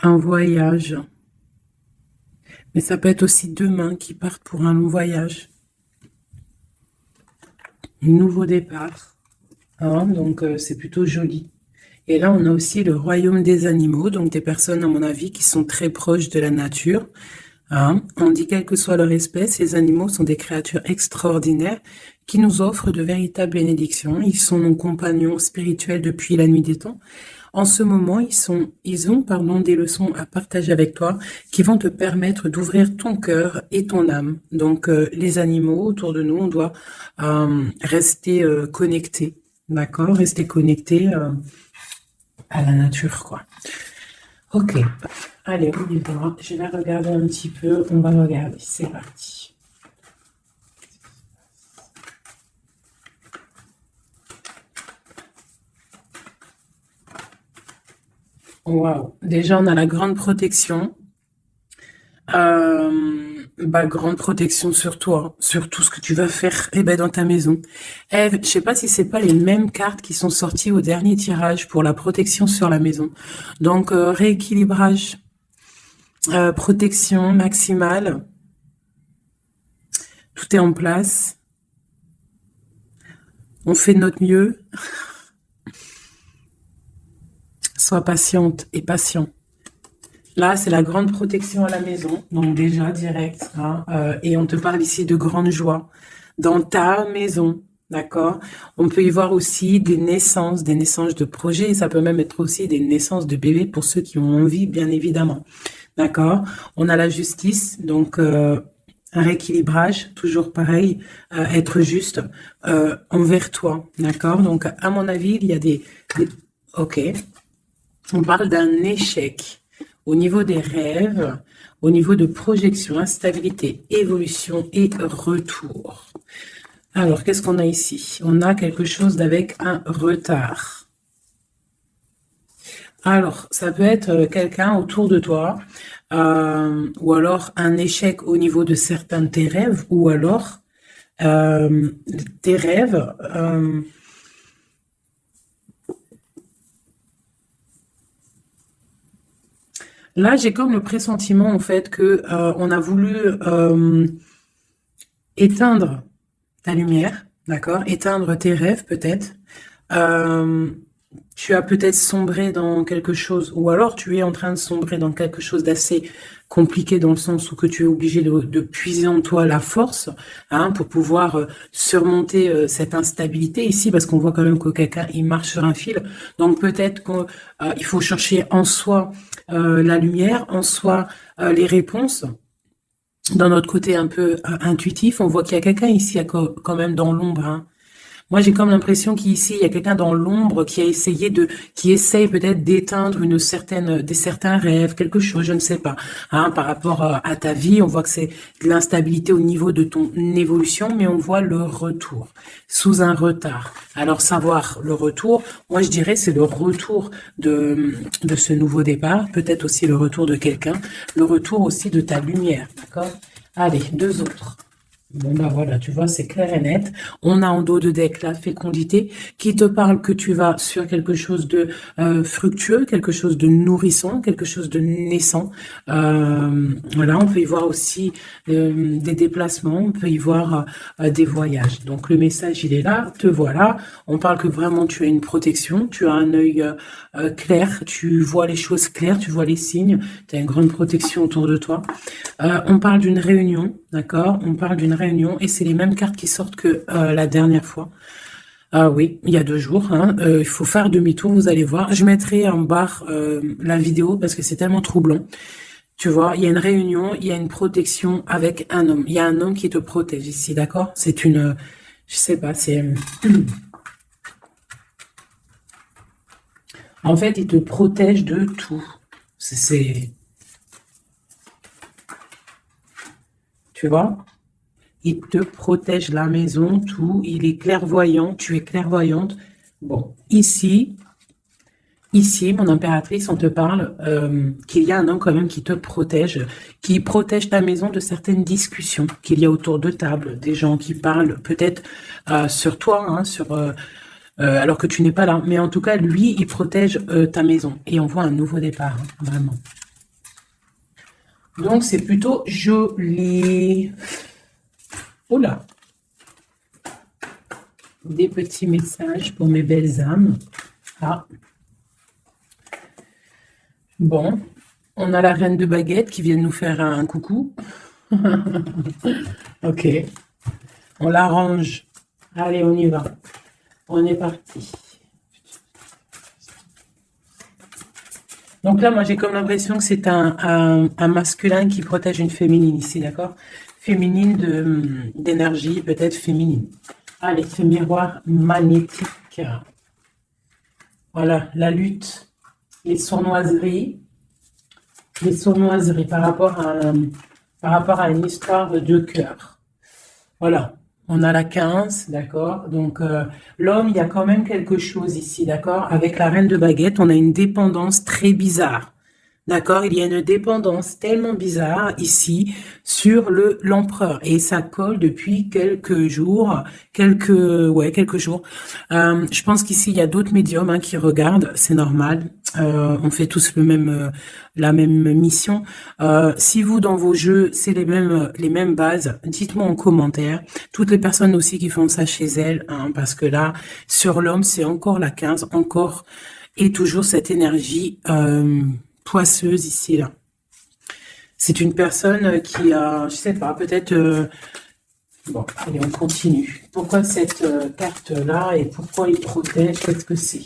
un voyage. Mais ça peut être aussi deux mains qui partent pour un long voyage. Nouveau départ. Hein, donc, c'est plutôt joli. Et là, on a aussi le royaume des animaux, donc des personnes, à mon avis, qui sont très proches de la nature. Hein. On dit quelle que soit leur espèce, ces animaux sont des créatures extraordinaires qui nous offrent de véritables bénédictions. Ils sont nos compagnons spirituels depuis la nuit des temps. En ce moment, ils ont, des leçons à partager avec toi qui vont te permettre d'ouvrir ton cœur et ton âme. Donc, les animaux autour de nous, on doit rester connectés, d'accord? Rester connectés à la nature, quoi. Ok, allez, on y va. Je vais regarder un petit peu. On va regarder. C'est parti. Waouh. Déjà, on a la grande protection. Grande protection sur toi, sur tout ce que tu vas faire dans ta maison. Ève, je sais pas si c'est pas les mêmes cartes qui sont sorties au dernier tirage pour la protection sur la maison. Donc, rééquilibrage, protection maximale, tout est en place. On fait de notre mieux. Sois patiente et patient. Là, c'est la grande protection à la maison, donc déjà direct. Hein, et on te parle ici de grande joie dans ta maison, d'accord? On peut y voir aussi des naissances de projets. Ça peut même être aussi des naissances de bébés pour ceux qui ont envie, bien évidemment. D'accord? On a la justice, donc un rééquilibrage, toujours pareil, être juste envers toi, d'accord? Donc, à mon avis, il y a Ok. On parle d'un échec au niveau des rêves, au niveau de projection, instabilité, évolution et retour. Alors, qu'est-ce qu'on a ici? On a quelque chose d'avec un retard. Alors, ça peut être quelqu'un autour de toi, ou alors un échec au niveau de certains de tes rêves, ou alors tes rêves... Là, j'ai comme le pressentiment, en fait, que on a voulu éteindre ta lumière, d'accord? Éteindre tes rêves, peut-être. Tu as peut-être sombré dans quelque chose, ou alors tu es en train de sombrer dans quelque chose d'assez compliqué dans le sens où que tu es obligé de puiser en toi la force, hein, pour pouvoir surmonter cette instabilité ici, parce qu'on voit quand même que quelqu'un, il marche sur un fil. Donc peut-être qu'il faut chercher en soi la lumière, en soi les réponses. Dans notre côté un peu intuitif, on voit qu'il y a quelqu'un ici quand même dans l'ombre, hein. Moi, j'ai comme l'impression qu'ici, il y a quelqu'un dans l'ombre qui essaye peut-être d'éteindre certains rêves, quelque chose, je ne sais pas, hein, par rapport à ta vie. On voit que c'est de l'instabilité au niveau de ton évolution, mais on voit le retour sous un retard. Alors, savoir le retour, moi, je dirais, c'est le retour de ce nouveau départ, peut-être aussi le retour de quelqu'un, le retour aussi de ta lumière, d'accord? Allez, deux autres. Bon, bah voilà, tu vois, c'est clair et net. On a en dos de deck la fécondité qui te parle que tu vas sur quelque chose de fructueux, quelque chose de nourrissant, quelque chose de naissant. Voilà, on peut y voir aussi des déplacements, on peut y voir des voyages. Donc le message, il est là, te voilà. On parle que vraiment tu as une protection, tu as un œil clair, tu vois les choses claires, tu vois les signes, tu as une grande protection autour de toi. On parle d'une réunion, d'accord? On parle d'une réunion et c'est les mêmes cartes qui sortent que la dernière fois. Ah oui, il y a 2 jours. Hein. Il faut faire demi-tour, vous allez voir. Je mettrai en barre la vidéo parce que c'est tellement troublant. Tu vois, il y a une réunion, il y a une protection avec un homme. Il y a un homme qui te protège ici, d'accord? C'est une... Je sais pas, c'est... En fait, il te protège de tout. C'est... Tu vois? Il te protège la maison, tout. Il est clairvoyant, tu es clairvoyante. Bon, ici, mon impératrice, on te parle qu'il y a un homme quand même qui te protège, qui protège ta maison de certaines discussions qu'il y a autour de table, des gens qui parlent peut-être sur toi, hein, alors que tu n'es pas là. Mais en tout cas, lui, il protège ta maison. Et on voit un nouveau départ, hein, vraiment. Donc, c'est plutôt joli. Oula. Des petits messages pour mes belles âmes. Ah. Bon. On a la reine de baguette qui vient de nous faire un coucou. Ok. On l'arrange. Allez, on y va. On est parti. Donc là, moi, j'ai comme l'impression que c'est un masculin qui protège une féminine ici, d'accord? Féminine d'énergie, peut-être féminine. Allez, ce miroir magnétique. Voilà, la lutte, les sournoiseries par rapport à une histoire de cœur. Voilà. On a la 15, d'accord? Donc, l'homme, il y a quand même quelque chose ici, d'accord? Avec la reine de baguette, on a une dépendance très bizarre, d'accord? Il y a une dépendance tellement bizarre ici sur l'empereur. Et ça colle depuis quelques jours, quelques jours. Je pense qu'ici, il y a d'autres médiums hein, qui regardent, c'est normal. On fait tous la même mission. Si vous, dans vos jeux, c'est les mêmes bases, dites-moi en commentaire. Toutes les personnes aussi qui font ça chez elles, hein, parce que là, sur l'homme, c'est encore la 15, encore et toujours cette énergie poisseuse ici, là. C'est une personne qui a, je sais pas, peut-être... bon, allez, on continue. Pourquoi cette carte-là et pourquoi il protège? Qu'est-ce que c'est?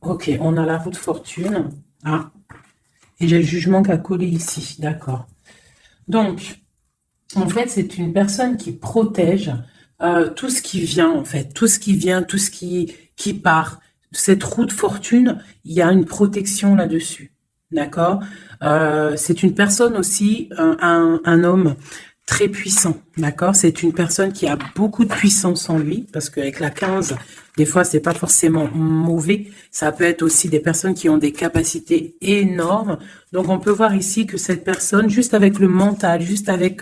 Ok, on a la roue de fortune. Ah, et j'ai le jugement qui a collé ici. D'accord. Donc, en fait, c'est une personne qui protège tout ce qui vient, en fait. Tout ce qui vient, tout ce qui part. Cette roue de fortune, il y a une protection là-dessus. D'accord? C'est une personne aussi, un homme très puissant, d'accord? C'est une personne qui a beaucoup de puissance en lui, parce qu'avec la 15, des fois, c'est pas forcément mauvais. Ça peut être aussi des personnes qui ont des capacités énormes. Donc, on peut voir ici que cette personne, juste avec le mental, juste avec,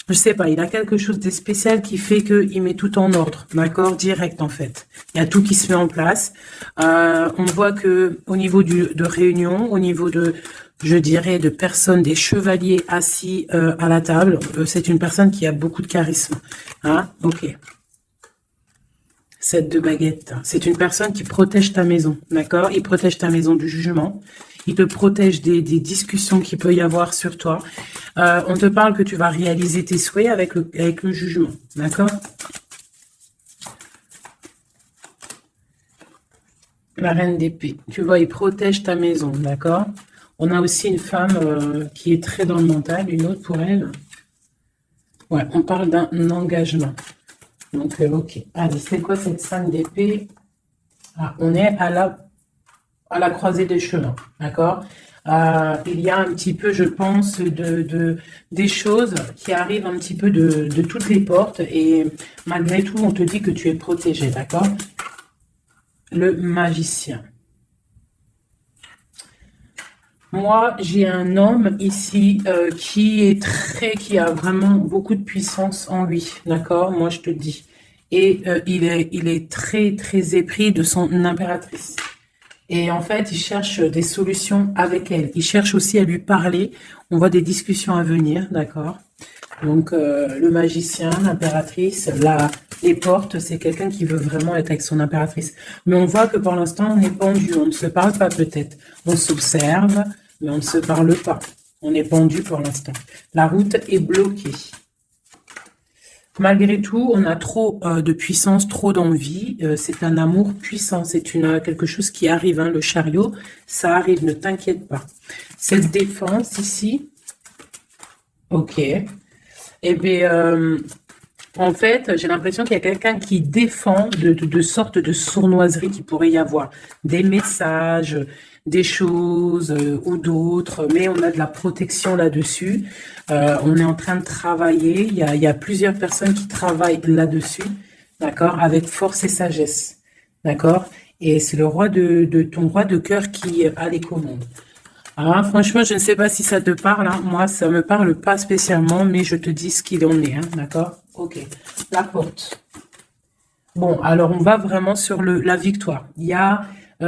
je sais pas, il a quelque chose de spécial qui fait qu'il met tout en ordre, d'accord? Direct, en fait. Il y a tout qui se met en place. On voit que au niveau de réunion, au niveau de, je dirais, de personnes, des chevaliers assis à la table, c'est une personne qui a beaucoup de charisme. Hein? Ok. 7 de baguette. C'est une personne qui protège ta maison, d'accord? Il protège ta maison du jugement. Il te protège des discussions qu'il peut y avoir sur toi. On te parle que tu vas réaliser tes souhaits avec le jugement, d'accord? La reine d'épée. Tu vois, il protège ta maison, d'accord? On a aussi une femme qui est très dans le mental, une autre pour elle. Ouais, on parle d'un engagement. Donc, ok. Allez, c'est quoi cette 5 d'épée? Ah, on est à la croisée des chemins, d'accord? Il y a un petit peu, je pense, des choses qui arrivent un petit peu de toutes les portes et malgré tout, on te dit que tu es protégé, d'accord? Le magicien. Moi, j'ai un homme ici qui a vraiment beaucoup de puissance en lui, d'accord? Moi, je te le dis. Et il est très, très épris de son impératrice. Et en fait, il cherche des solutions avec elle. Il cherche aussi à lui parler. On voit des discussions à venir, d'accord? Donc, le magicien, l'impératrice, les portes, c'est quelqu'un qui veut vraiment être avec son impératrice. Mais on voit que pour l'instant, on est pendu. On ne se parle pas peut-être. On s'observe, mais on ne se parle pas. On est pendu pour l'instant. La route est bloquée. Malgré tout, on a trop de puissance, trop d'envie. C'est un amour puissant. C'est quelque chose qui arrive. Hein, le chariot, ça arrive. Ne t'inquiète pas. Cette défense ici, ok. Eh bien, en fait, j'ai l'impression qu'il y a quelqu'un qui défend de sortes de sournoiseries qu'il pourrait y avoir. Des messages, des choses ou d'autres, mais on a de la protection là-dessus. On est en train de travailler. Il y a plusieurs personnes qui travaillent là-dessus, d'accord, avec force et sagesse, d'accord. Et c'est le roi ton roi de cœur qui a les commandes. Ah, franchement, je ne sais pas si ça te parle. Hein. Moi, ça me parle pas spécialement, mais je te dis ce qu'il en est. Hein, d'accord? Ok. La porte. Bon, alors on va vraiment sur la victoire. Il y a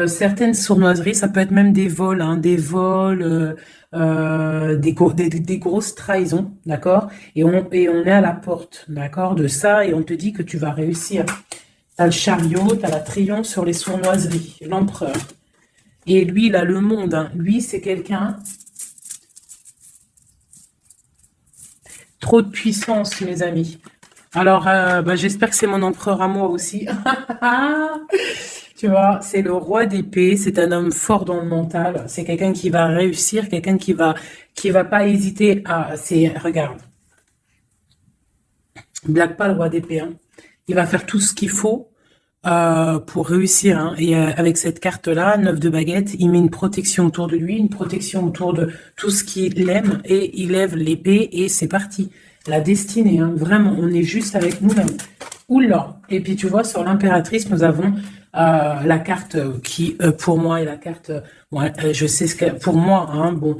certaines sournoiseries, ça peut être même des vols, hein, des vols, des grosses trahisons, d'accord? Et on est à la porte, d'accord, de ça, et on te dit que tu vas réussir. T'as le chariot, t'as la triomphe sur les sournoiseries, l'empereur. Et lui, il a le monde, hein. Lui, c'est quelqu'un... Trop de puissance, mes amis. Alors, bah, j'espère que c'est mon empereur à moi aussi. Tu vois, c'est le roi d'épée, c'est un homme fort dans le mental, c'est quelqu'un qui va réussir, quelqu'un qui va pas hésiter à, regarde, blague pas le roi d'épée, hein. Il va faire tout ce qu'il faut pour réussir, hein. Et avec cette carte-là, 9 de baguette, il met une protection autour de lui, une protection autour de tout ce qu'il aime, et il lève l'épée et c'est parti. La destinée, hein, vraiment, on est juste avec nous-mêmes. Oula. Et puis tu vois, sur l'impératrice, nous avons la carte qui, pour moi, est la carte... ouais, je sais ce que... Pour moi, hein, bon...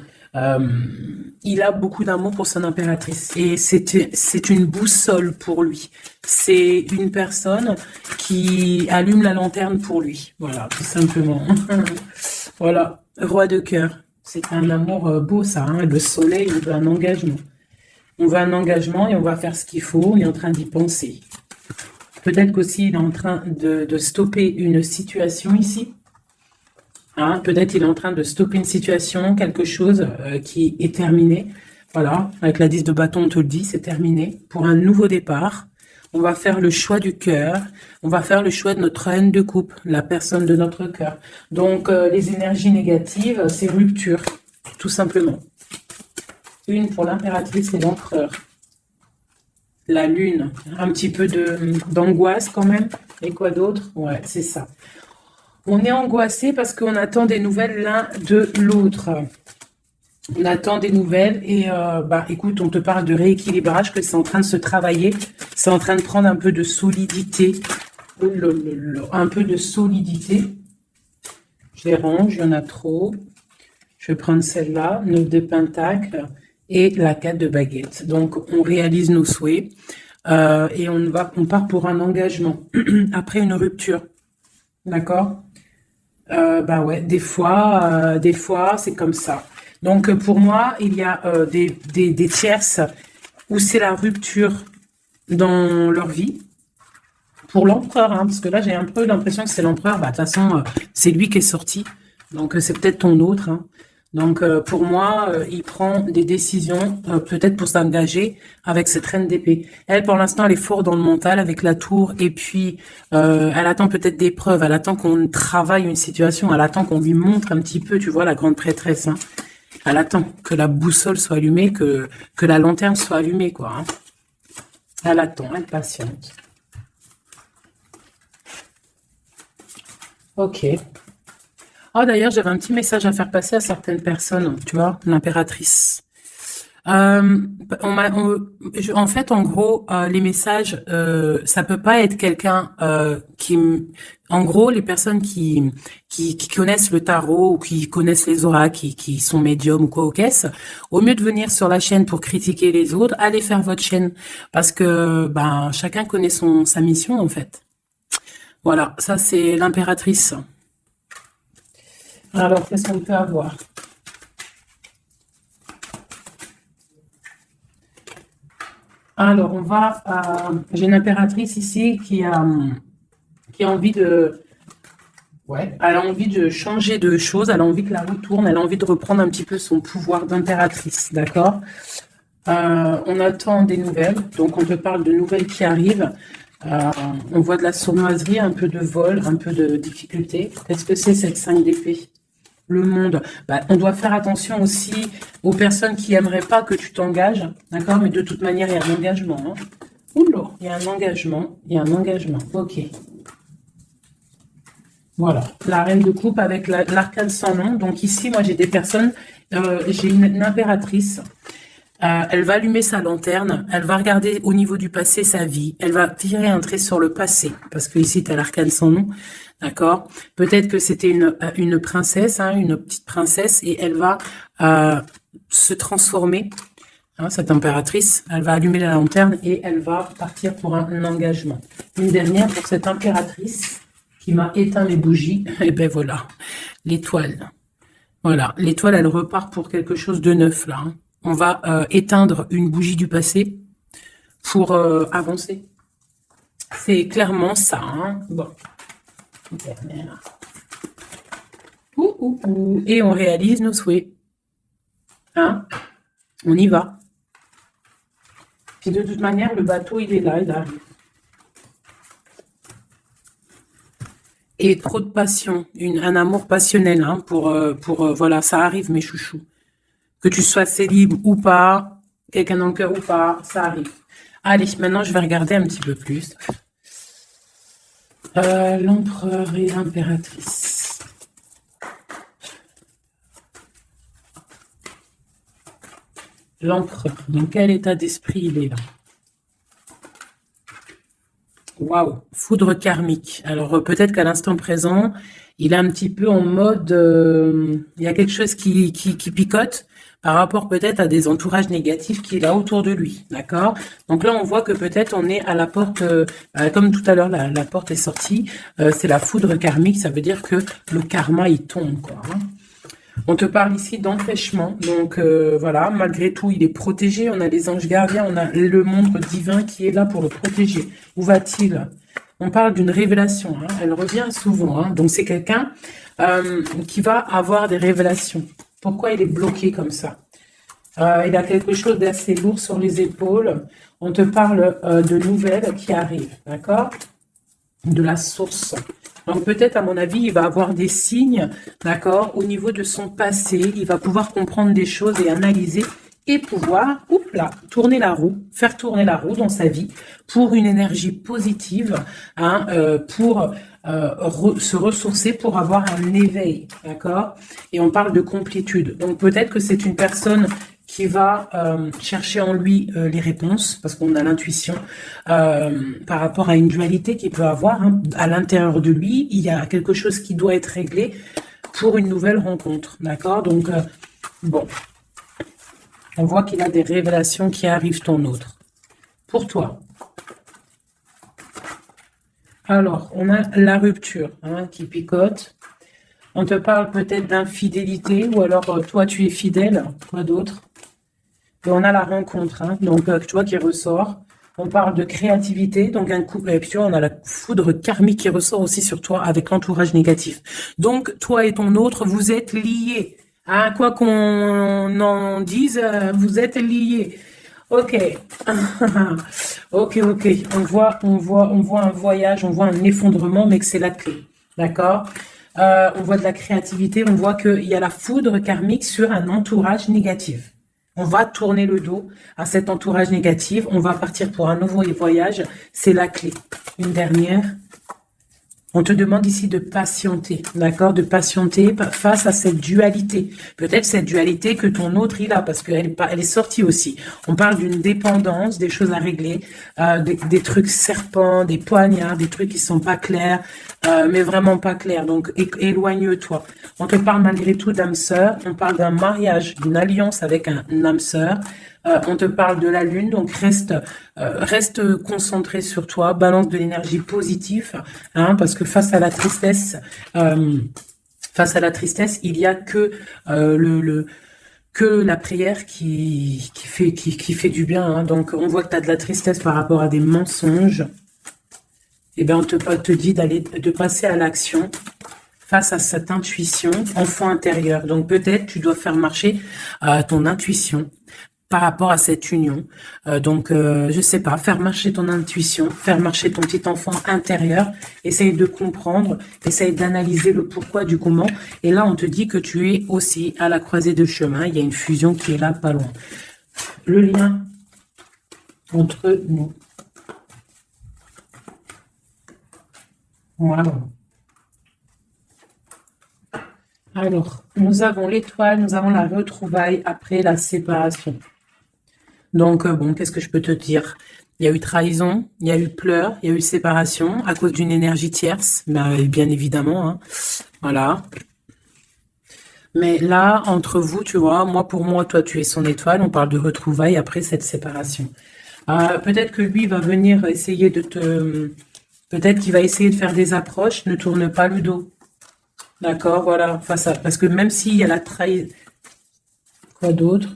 il a beaucoup d'amour pour son impératrice et c'est une boussole pour lui. C'est une personne qui allume la lanterne pour lui. Voilà, tout simplement. Voilà, roi de cœur. C'est un amour beau, ça, hein. Le soleil, on veut un engagement. On veut un engagement et on va faire ce qu'il faut. On est en train d'y penser. Peut-être qu'aussi il est en train de stopper une situation ici. Hein, peut-être il est en train de stopper une situation, quelque chose qui est terminé. Voilà, avec la 10 de bâton, on te le dit, c'est terminé. Pour un nouveau départ, on va faire le choix du cœur. On va faire le choix de notre reine de coupe, la personne de notre cœur. Donc, les énergies négatives, c'est rupture, tout simplement. Une pour l'impératrice et l'empereur. La lune, un petit peu d'angoisse quand même. Et quoi d'autre? Ouais, c'est ça. On est angoissé parce qu'on attend des nouvelles l'un de l'autre. On attend des nouvelles et bah écoute, on te parle de rééquilibrage, que c'est en train de se travailler. C'est en train de prendre un peu de solidité. Un peu de solidité. Je les range, il y en a trop. Je vais prendre celle-là, 9 de pentacle et la 4 de baguette. Donc, on réalise nos souhaits et on part pour un engagement après une rupture. D'accord? Bah ouais, des fois, c'est comme ça. Donc, pour moi, il y a des tierces où c'est la rupture dans leur vie. Pour l'empereur, hein, parce que là, j'ai un peu l'impression que c'est l'empereur. Bah, de toute façon, c'est lui qui est sorti. Donc, c'est peut-être ton autre, hein. Donc, pour moi, il prend des décisions, peut-être pour s'engager avec cette reine d'épée. Elle, pour l'instant, elle est forte dans le mental avec la tour. Et puis, elle attend peut-être des preuves. Elle attend qu'on travaille une situation. Elle attend qu'on lui montre un petit peu, tu vois, la grande prêtresse. Hein. Elle attend que la boussole soit allumée, que la lanterne soit allumée, quoi. Hein. Elle attend, elle patiente. Ok. Oh, d'ailleurs, j'avais un petit message à faire passer à certaines personnes, tu vois, l'impératrice. En fait, en gros, les messages, ça peut pas être quelqu'un en gros, les personnes qui connaissent le tarot ou qui connaissent les oracles, qui sont médiums ou quoi au caisse, au mieux de venir sur la chaîne pour critiquer les autres, allez faire votre chaîne parce que ben chacun connaît sa mission en fait. Voilà, ça c'est l'impératrice. Alors, qu'est-ce qu'on peut avoir? Alors, j'ai une impératrice ici qui a envie de... Ouais, elle a envie de changer de choses, elle a envie que la roue tourne, elle a envie de reprendre un petit peu son pouvoir d'impératrice, d'accord? On attend des nouvelles, donc on te parle de nouvelles qui arrivent. On voit de la sournoiserie, un peu de vol, un peu de difficulté. Qu'est-ce que c'est cette 5 d'épée? Le monde. Bah, on doit faire attention aussi aux personnes qui aimeraient pas que tu t'engages, d'accord? Mais de toute manière, il y a un engagement. Hein. Oula, il y a un engagement. Il y a un engagement. Ok. Voilà. La reine de coupe avec l'arcane sans nom. Donc ici, moi, j'ai des personnes. J'ai une impératrice. Elle va allumer sa lanterne. Elle va regarder au niveau du passé sa vie. Elle va tirer un trait sur le passé. Parce que ici, tu as l'arcane sans nom. D'accord. Peut-être que c'était une princesse, hein, une petite princesse, et elle va se transformer, hein, cette impératrice. Elle va allumer la lanterne et elle va partir pour un engagement. Une dernière pour cette impératrice. qui m'a éteint les bougies. Et ben voilà, l'étoile. Voilà, l'étoile, elle repart pour quelque chose de neuf, là. Hein. On va éteindre une bougie du passé pour avancer. C'est clairement ça. Hein. Bon. Dernière. Et on réalise nos souhaits. Hein? On y va. Puis de toute manière, le bateau, il est là, il arrive. Et trop de passion, un amour passionnel, hein, voilà, ça arrive, mes chouchous. Que tu sois célib ou pas, quelqu'un dans le cœur ou pas, ça arrive. Allez, maintenant, je vais regarder un petit peu plus. L'empereur et l'impératrice. L'empereur, dans quel état d'esprit il est là? Waouh, foudre karmique. Alors peut-être qu'à l'instant présent, il est un petit peu en mode, il y a quelque chose qui picote par rapport peut-être à des entourages négatifs qu'il a autour de lui, d'accord? Donc là, on voit que peut-être on est à la porte, comme tout à l'heure, la porte est sortie, c'est la foudre karmique, ça veut dire que le karma, il tombe, quoi. Hein. On te parle ici d'empêchement, donc voilà, malgré tout, il est protégé, on a les anges gardiens, on a le monde divin qui est là pour le protéger. Où va-t-il? On parle d'une révélation, hein, elle revient souvent, hein, donc c'est quelqu'un qui va avoir des révélations. Pourquoi il est bloqué comme ça? Il a quelque chose d'assez lourd sur les épaules, on te parle de nouvelles qui arrivent, d'accord? De la source. Donc peut-être, à mon avis, il va avoir des signes, d'accord, au niveau de son passé. Il va pouvoir comprendre des choses et analyser et pouvoir, tourner la roue, faire tourner la roue dans sa vie pour une énergie positive, hein, pour se ressourcer, pour avoir un éveil, d'accord. Et on parle de complétude. Donc peut-être que c'est une personne qui va chercher en lui les réponses, parce qu'on a l'intuition par rapport à une dualité qu'il peut avoir. Hein. À l'intérieur de lui, il y a quelque chose qui doit être réglé pour une nouvelle rencontre, d'accord? Donc, bon, on voit qu'il a des révélations qui arrivent ton autre. Pour toi. Alors, on a la rupture hein, qui picote. On te parle peut-être d'infidélité, ou alors toi, tu es fidèle, quoi d'autre? Et on a la rencontre, hein, donc tu vois qui ressort. On parle de créativité, donc un couple. Et puis on a la foudre karmique qui ressort aussi sur toi avec l'entourage négatif. Donc toi et ton autre, vous êtes liés. Hein, quoi qu'on en dise, vous êtes liés. Ok, ok. On voit un voyage, on voit un effondrement, mais que c'est la clé, d'accord. On voit de la créativité, on voit qu'il y a la foudre karmique sur un entourage négatif. On va tourner le dos à cet entourage négatif. On va partir pour un nouveau voyage. C'est la clé. Une dernière. On te demande ici de patienter, d'accord? De patienter face à cette dualité. Peut-être cette dualité que ton autre, il a, parce qu'elle est sortie aussi. On parle d'une dépendance, des choses à régler, des trucs serpents, des poignards, des trucs qui sont pas clairs, mais vraiment pas clairs. Donc, éloigne-toi. On te parle malgré tout d'âme sœur. On parle d'un mariage, d'une alliance avec un âme sœur. On te parle de la lune, donc reste concentré sur toi, balance de l'énergie positive, hein, parce que face à la tristesse, il y a que que la prière qui fait du bien. Hein. Donc on voit que tu as de la tristesse par rapport à des mensonges. Et bien on te dit de passer à l'action face à cette intuition, enfant intérieur. Donc peut-être tu dois faire marcher ton intuition par rapport à cette union. Je sais pas, faire marcher ton intuition, faire marcher ton petit enfant intérieur, essaye de comprendre, essaye d'analyser le pourquoi du comment. Et là, on te dit que tu es aussi à la croisée de chemin. Il y a une fusion qui est là, pas loin. Le lien entre nous. Voilà. Alors, nous avons l'étoile, nous avons la retrouvaille après la séparation. Donc, bon, qu'est-ce que je peux te dire? Il y a eu trahison, il y a eu pleurs, il y a eu séparation à cause d'une énergie tierce, bien évidemment. Hein. Voilà. Mais là, entre vous, tu vois, pour moi, toi, tu es son étoile. On parle de retrouvailles après cette séparation. Peut-être que lui va venir essayer de Peut-être qu'il va essayer de faire des approches, ne tourne pas le dos. D'accord, voilà, face à... Parce que même s'il y a la trahison... Quoi d'autre?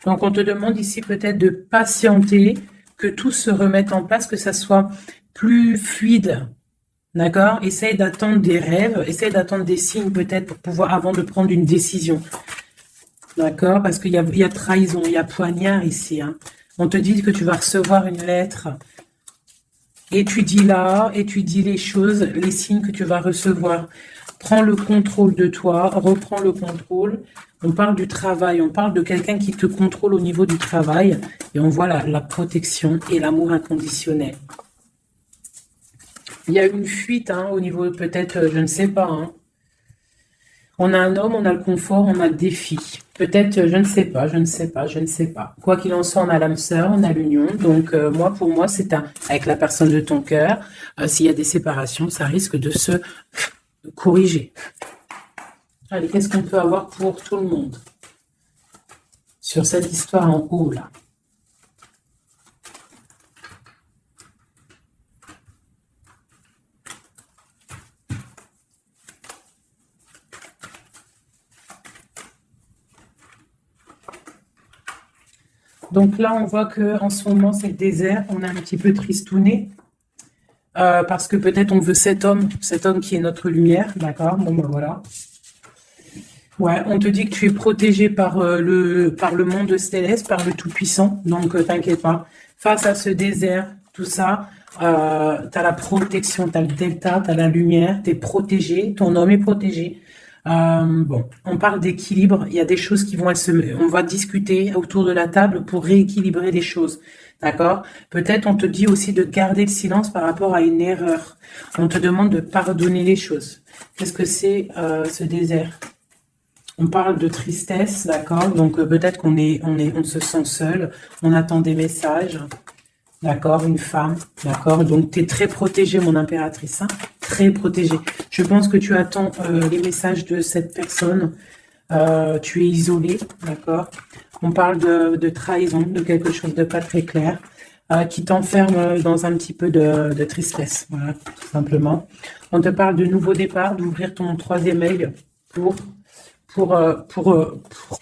Donc, on te demande ici peut-être de patienter, que tout se remette en place, que ça soit plus fluide. D'accord? Essaye d'attendre des rêves, essaye d'attendre des signes peut-être pour pouvoir, avant de prendre une décision. D'accord? Parce qu'il y a trahison, il y a poignard ici. Hein. On te dit que tu vas recevoir une lettre. Étudie-la, étudie les choses, les signes que tu vas recevoir. Prends le contrôle de toi, reprends le contrôle. On parle du travail, on parle de quelqu'un qui te contrôle au niveau du travail. Et on voit la protection et l'amour inconditionnel. Il y a une fuite hein, au niveau peut-être, je ne sais pas. Hein. On a un homme, on a le confort, on a le défi. Peut-être, je ne sais pas, je ne sais pas, je ne sais pas. Quoi qu'il en soit, on a l'âme sœur, on a l'union. Donc, moi, pour moi, c'est avec la personne de ton cœur. S'il y a des séparations, ça risque de se corriger. Allez, qu'est-ce qu'on peut avoir pour tout le monde sur cette histoire en haut, là? Donc là, on voit que en ce moment, c'est le désert. On est un petit peu tristouné. Parce que peut-être on veut cet homme qui est notre lumière. D'accord? Bon, ben voilà. Ouais, on te dit que tu es protégé par le monde céleste, par le Tout-Puissant. Donc, t'inquiète pas. Face à ce désert, tout ça, tu as la protection, tu as le delta, tu as la lumière, tu es protégé, ton homme est protégé. Bon, on parle d'équilibre. Il y a des choses qui vont on va discuter autour de la table pour rééquilibrer les choses. D'accord? Peut-être on te dit aussi de garder le silence par rapport à une erreur. On te demande de pardonner les choses. Qu'est-ce que c'est ce désert? On parle de tristesse, d'accord? Donc peut-être on se sent seul, on attend des messages, d'accord? Une femme, d'accord? Donc tu es très protégée, mon impératrice, hein? Très protégée. Je pense que tu attends les messages de cette personne. Tu es isolée, d'accord? On parle de trahison, de quelque chose de pas très clair, qui t'enferme dans un petit peu de tristesse, voilà, tout simplement. On te parle de nouveau départ, d'ouvrir ton troisième œil pour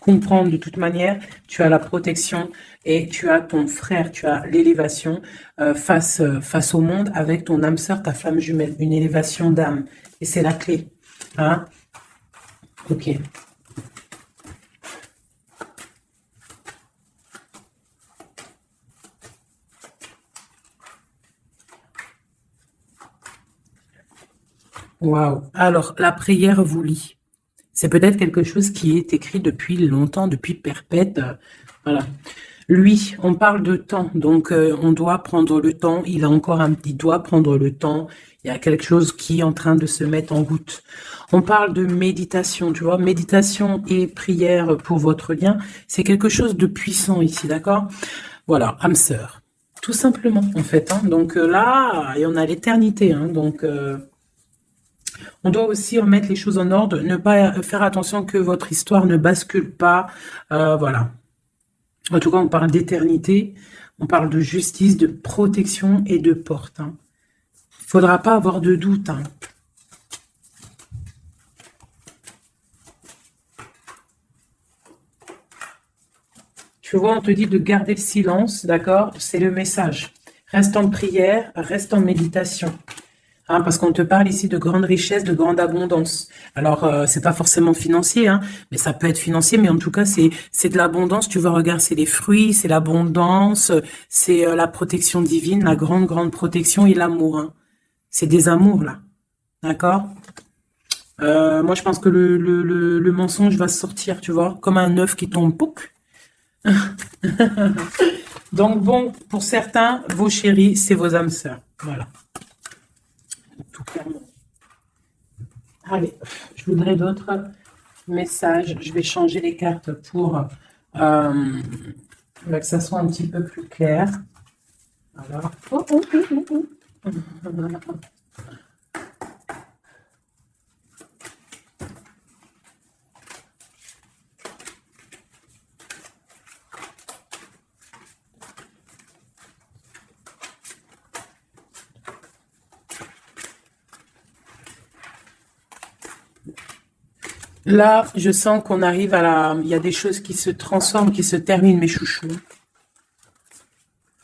comprendre de toute manière, tu as la protection et tu as ton frère, tu as l'élévation face au monde avec ton âme sœur, ta flamme jumelle, une élévation d'âme. Et c'est la clé. Hein? Ok. Waouh. Alors, la prière vous lie. C'est peut-être quelque chose qui est écrit depuis longtemps, depuis perpète. Voilà. Lui, on parle de temps, donc on doit prendre le temps. Il doit prendre le temps. Il y a quelque chose qui est en train de se mettre en route. On parle de méditation, tu vois, méditation et prière pour votre lien. C'est quelque chose de puissant ici, d'accord? Voilà, âme sœur. Tout simplement, en fait. Hein. Donc là, il y en a l'éternité. Hein. Donc, on doit aussi remettre les choses en ordre, ne pas faire attention que votre histoire ne bascule pas. Voilà. En tout cas, on parle d'éternité, on parle de justice, de protection et de porte. Il ne faudra pas avoir de doute. Hein. Tu vois, on te dit de garder le silence, d'accord? C'est le message. Reste en prière, reste en méditation. Hein, parce qu'on te parle ici de grande richesse, de grande abondance. Alors, c'est pas forcément financier, hein, mais ça peut être financier, mais en tout cas, c'est de l'abondance. Tu vois, regarde, c'est les fruits, c'est l'abondance, c'est la protection divine, la grande, grande protection et l'amour. Hein. C'est des amours, là. D'accord? Moi, je pense que le mensonge va sortir, tu vois, comme un œuf qui tombe. Pouc. Donc, bon, pour certains, vos chéris, c'est vos âmes sœurs. Voilà. Tout clairement. Allez, je voudrais d'autres messages. Je vais changer les cartes pour que ça soit un petit peu plus clair. Alors, Là, je sens qu'on arrive à la... Il y a des choses qui se transforment, qui se terminent, mes chouchous.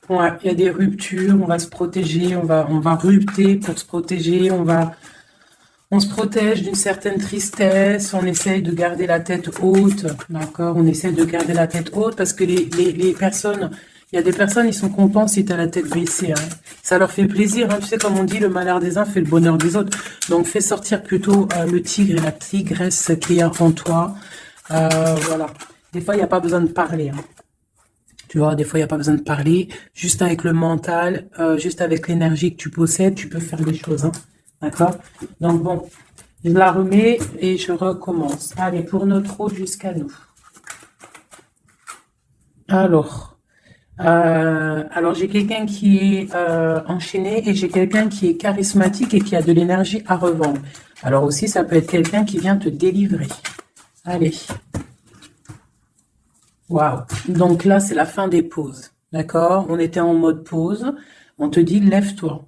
Ouais, il y a des ruptures, on va se protéger, on va rupter pour se protéger, on se protège d'une certaine tristesse, on essaye de garder la tête haute, d'accord? On essaye de garder la tête haute parce que les personnes, il y a des personnes, ils sont contents si tu as la tête baissée, hein. Ça leur fait plaisir, hein. Tu sais, comme on dit, le malheur des uns fait le bonheur des autres. Donc, fais sortir plutôt le tigre et la tigresse qui est en toi. Voilà. Des fois, il n'y a pas besoin de parler, hein. Tu vois, des fois, il n'y a pas besoin de parler. Juste avec le mental, juste avec l'énergie que tu possèdes, tu peux faire des choses, hein. D'accord? Donc, bon, je la remets et je recommence. Allez, pour notre hôte jusqu'à nous. Alors j'ai quelqu'un qui est enchaîné et j'ai quelqu'un qui est charismatique et qui a de l'énergie à revendre. Alors aussi, ça peut être quelqu'un qui vient te délivrer. Allez. Waouh. Donc là, c'est la fin des pauses. D'accord? On était en mode pause. On te dit, lève-toi.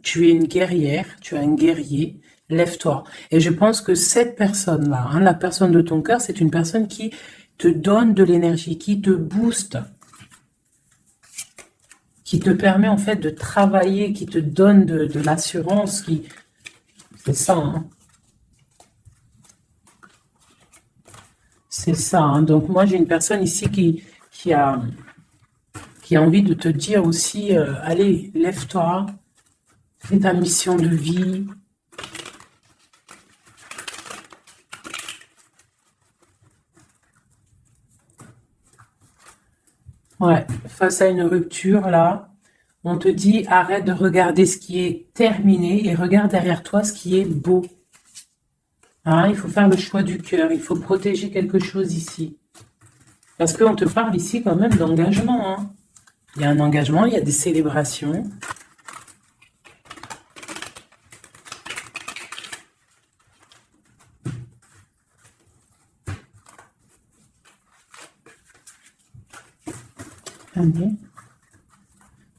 Tu es une guerrière, tu es un guerrier. Lève-toi. Et je pense que cette personne-là, hein, la personne de ton cœur, c'est une personne qui te donne de l'énergie, qui te booste, qui te permet en fait de travailler, qui te donne de l'assurance, c'est ça, hein. C'est ça, hein. Donc moi j'ai une personne ici qui a envie de te dire aussi, allez, lève-toi, fais ta mission de vie. Ouais, face à une rupture là, on te dit arrête de regarder ce qui est terminé et regarde derrière toi ce qui est beau. Hein, il faut faire le choix du cœur, il faut protéger quelque chose ici. Parce qu'on te parle ici quand même d'engagement, hein. Il y a un engagement, il y a des célébrations. Allez.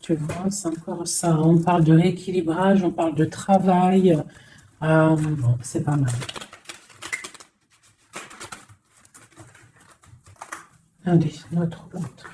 Tu vois, c'est encore ça. On parle de rééquilibrage, on parle de travail. Bon, c'est pas mal. Allez, notre honte.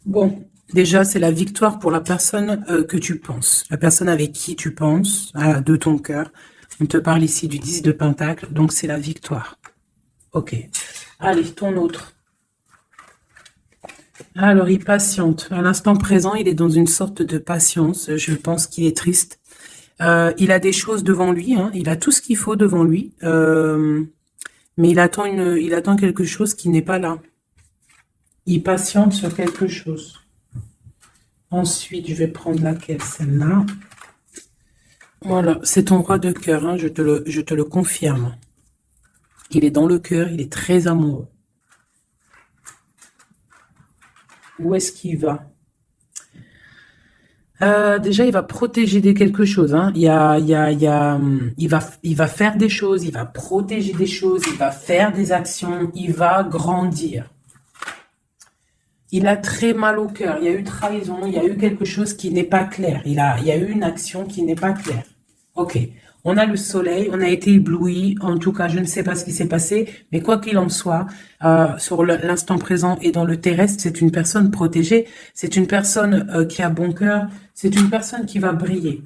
Bon, déjà, c'est la victoire pour la personne que tu penses. La personne avec qui tu penses, de ton cœur. On te parle ici du 10 de Pentacle, donc c'est la victoire. Ok. Allez, ton autre. Alors, il patiente. À l'instant présent, il est dans une sorte de patience. Je pense qu'il est triste. Il a des choses devant lui, hein. Il a tout ce qu'il faut devant lui. Mais il attend quelque chose qui n'est pas là. Il patiente sur quelque chose. Ensuite, je vais prendre laquelle, celle-là. Voilà, c'est ton roi de cœur, hein, je te le confirme. Il est dans le cœur, il est très amoureux. Où est-ce qu'il va? Déjà, il va protéger quelque chose, hein. Il va faire des choses, il va protéger des choses, il va faire des actions, il va grandir. Il a très mal au cœur. Il y a eu trahison, il y a eu quelque chose qui n'est pas clair. Il y a eu une action qui n'est pas claire. Ok. On a le soleil, on a été ébloui. En tout cas, je ne sais pas ce qui s'est passé, mais quoi qu'il en soit, sur l'instant présent et dans le terrestre, c'est une personne protégée. C'est une personne qui a bon cœur. C'est une personne qui va briller.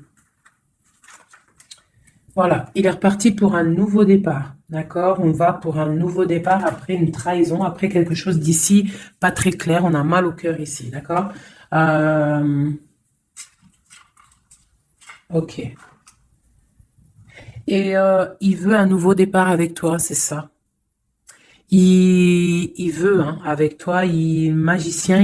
Voilà, il est reparti pour un nouveau départ, d'accord? On va pour un nouveau départ après une trahison, après quelque chose d'ici pas très clair. On a mal au cœur ici, d'accord? Ok. Et il veut un nouveau départ avec toi, c'est ça. Il veut, hein, avec toi, magicien,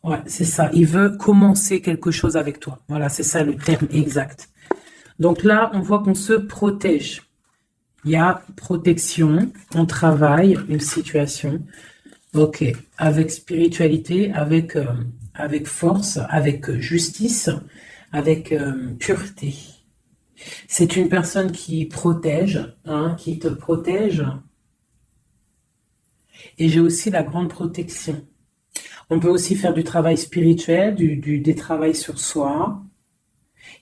ouais, c'est ça. Il veut commencer quelque chose avec toi. Voilà, c'est ça le terme exact. Donc là, on voit qu'on se protège. Il y a protection, on travaille une situation. Ok, avec spiritualité, avec force, avec justice, avec pureté. C'est une personne qui protège, hein, qui te protège. Et j'ai aussi la grande protection. On peut aussi faire du travail spirituel, des travails sur soi.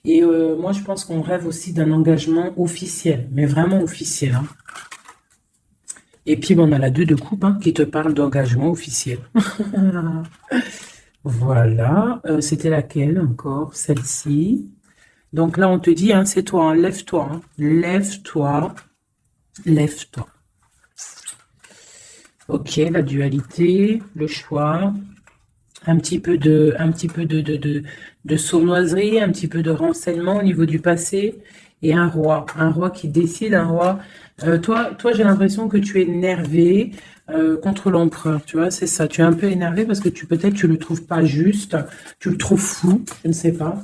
Et moi, je pense qu'on rêve aussi d'un engagement officiel, mais vraiment officiel, hein. Et puis, bon, on a la 2 de coupe hein, qui te parle d'engagement officiel. Voilà. C'était laquelle encore? Celle-ci. Donc là, on te dit, hein, c'est toi, hein, lève-toi, hein. Lève-toi, lève-toi. Ok, la dualité, le choix, un petit peu de sournoiserie, un petit peu de renseignement au niveau du passé, et un roi qui décide, un roi. Toi, j'ai l'impression que tu es énervé contre l'empereur, tu vois, c'est ça. Tu es un peu énervé parce que peut-être tu le trouves pas juste, tu le trouves fou, je ne sais pas.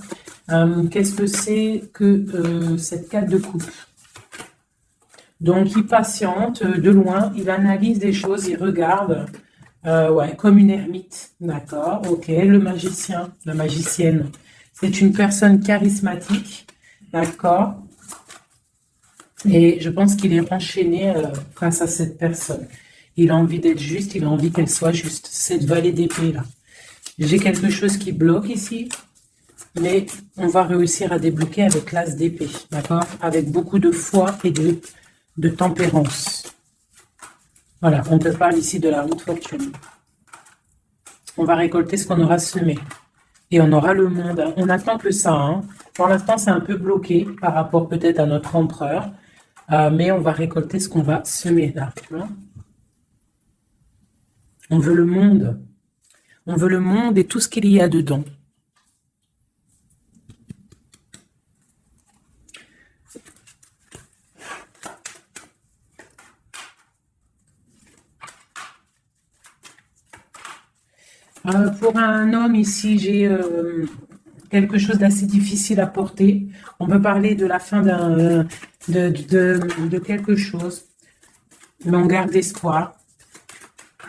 Qu'est-ce que c'est que cette 4 de coupe? Donc, il patiente de loin, il analyse des choses, il regarde, ouais, comme une ermite, d'accord, ok. Le magicien, la magicienne, c'est une personne charismatique, d'accord. Et je pense qu'il est enchaîné face à cette personne. Il a envie d'être juste, il a envie qu'elle soit juste. Cette vallée d'épée là. J'ai quelque chose qui bloque ici, mais on va réussir à débloquer avec l'as d'épée, d'accord? Avec beaucoup de foi et de tempérance. Voilà, on te parle ici de la route fortune. On va récolter ce qu'on aura semé. Et on aura le monde. Hein. On attend que ça. Hein. Pour l'instant, c'est un peu bloqué par rapport peut-être à notre empereur. Mais on va récolter ce qu'on va semer là. Tu vois, on veut le monde. On veut le monde et tout ce qu'il y a dedans. Pour un homme ici, j'ai quelque chose d'assez difficile à porter. On peut parler de la fin de quelque chose, mais on garde espoir.